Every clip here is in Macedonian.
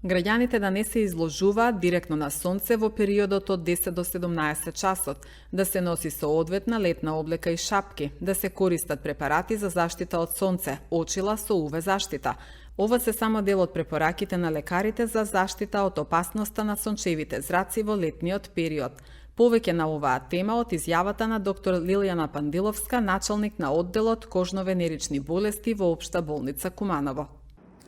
Граѓаните да не се изложуваат директно на сонце во периодот од 10 до 17 часот, да се носи соодветна летна облека и шапки, да се користат препарати за заштита од сонце, очила со УВ заштита. Ова се само дел од препораките на лекарите за заштита од опасноста на сончевите зраци во летниот период. Повеќе на оваа тема од изјавата на доктор Лилијана Пандиловска, началник на одделот кожно-венерични болести во Општа болница Куманово.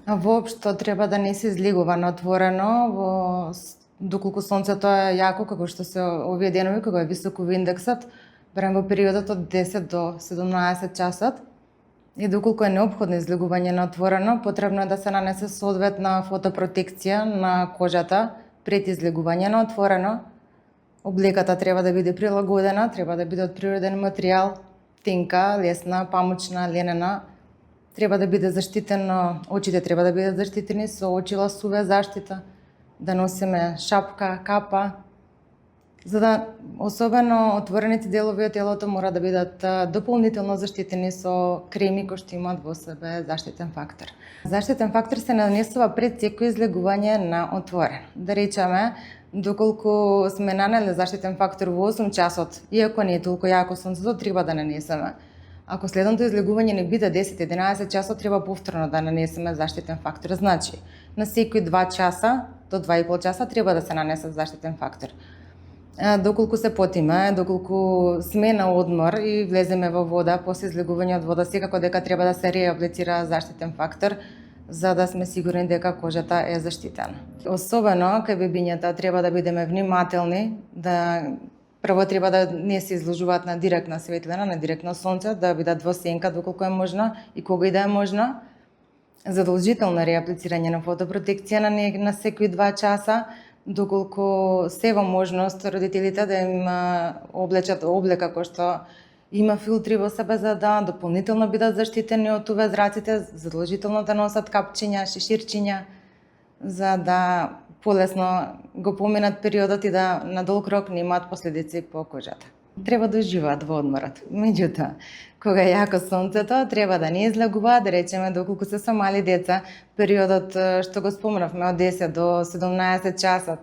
Воопшто треба да не се излегува на отворено, доколку сонцето е јако, како што се овие денови, кога е високо индексот, барем во периодот од 10 до 17 часот. И доколку е неопходно излегување на отворено, потребно е да се нанесе соодветна фотопротекција на кожата пред излегување на отворено. Облеката треба да биде прилагодена, треба да биде од природен материјал, тенка, лесна, памучна, ленена. Треба да биде заштитено, очите треба да бидат заштитени со очила со УВ заштита, да носиме шапка, капа, за да особено отворените делови од телото мора да бидат дополнително заштитени со креми кои што имаат во себе заштитен фактор. Заштитен фактор се нанесува пред секој излегување на отворено. Да речеме, доколку сме нанели заштитен фактор во 8 часот, иако не е толку јако сонцето, треба да нанесеме. Ако следното излегување не биде 10-11 часот, треба повторно да нанесеме заштитен фактор. Значи, на секои 2 часа до 2,5 часа треба да се нанесе заштитен фактор. Доколку се потиме, доколку сме на одмор и влеземе во вода, после излегување од вода, секако дека треба да се реаплицира заштитен фактор, за да сме сигурни дека кожата е заштитена. Особено кај бебињата треба да бидеме внимателни, да прво треба да не се изложуваат на директна светлина, на директно сонце, да бидат во сенка доколку е можно и кога и да е можно. Задолжително реаплицирање на фотопротекција на секои 2 часа, доколку се во можност родителите да им облечат облека кој што има филтри во себе за да дополнително бидат заштитени од УВ зраците, задолжително да носат капчиња, шеширчиња, за да полесно го поминат периодот и да на долг рок не имаат последици по кожата. Треба да уживаат во одморот. Меѓутоа, кога е јако сонцето, треба да не излегуваат, да речеме доколку се со мали деца, периодот што го спомнавме од 10 до 17 часот,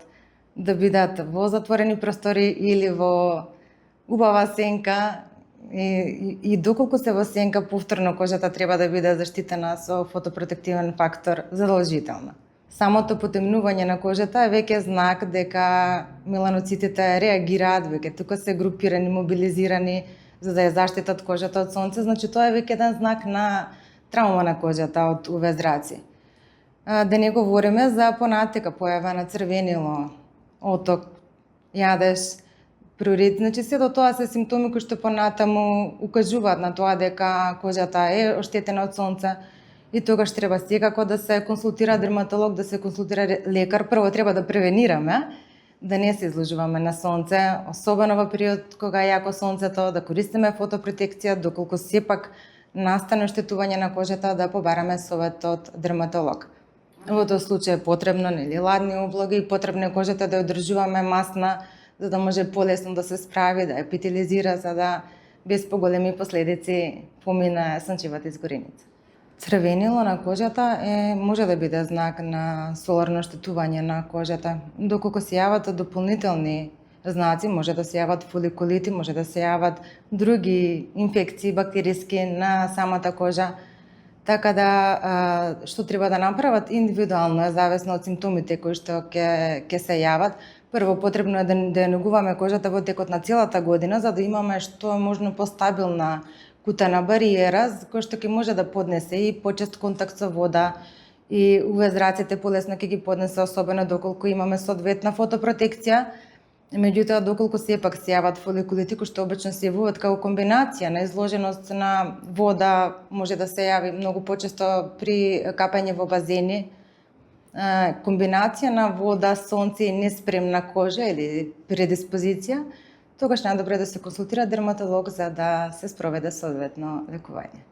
да бидат во затворени простори или во убава сенка и доколку се во сенка, повторно кожата треба да биде заштитена со фотопротективен фактор задолжително. Самото потемнување на кожата е веќе знак дека меланоцитите реагираат, веќе тука се групирани, мобилизирани за да ја заштитат кожата од сонце, значи тоа е веќе еден знак на траума на кожата од УВ зраци. Да не говориме за понатека појава на црвенило, оток, јадеж, прурит, значи се до тоа се симптоми кои што понатаму укажуваат на тоа дека кожата е оштетена од сонце. И тогаш треба секако да се консултира дерматолог, да се консултира лекар. Прво треба да превенираме, да не се изложуваме на сонце, особено во период кога е јако сонцето, да користиме фотопротекција, доколку сепак настане оштетување на кожата, да побараме совет од дерматолог. Во тој случај е потребно ладни облоги, потребно е кожата да ја одржуваме масна, за да може полесно да се справи, да ја епителизира, за да без поголеми последици помине сончевата изгореница. Црвенило на кожата може да биде знак на соларно оштетување на кожата. Доколку се јават дополнителни знаци, може да се јават фоликулити, може да се јават други инфекции бактериски на самата кожа. Така да, што треба да направат индивидуално е зависно од симптомите кои што ќе се јават. Прво, потребно е да ја негуваме кожата во текот на целата година, за да имаме што е можно постабилна кутена бариера, која што ќе може да поднесе и почест контакт со вода и УВ зраците полесно ќе ги поднесе, особено доколку имаме соодветна фотопротекција. Меѓутоа, доколку сепак се јават фоликулити, кои што обично се јавуваат како комбинација на изложеност на вода, може да се јави многу почесто при капање во базени, комбинација на вода, сонце и неспремна кожа или предиспозиција, тогаш најдобро е да се консултира дерматолог за да се спроведе соодветно лекување.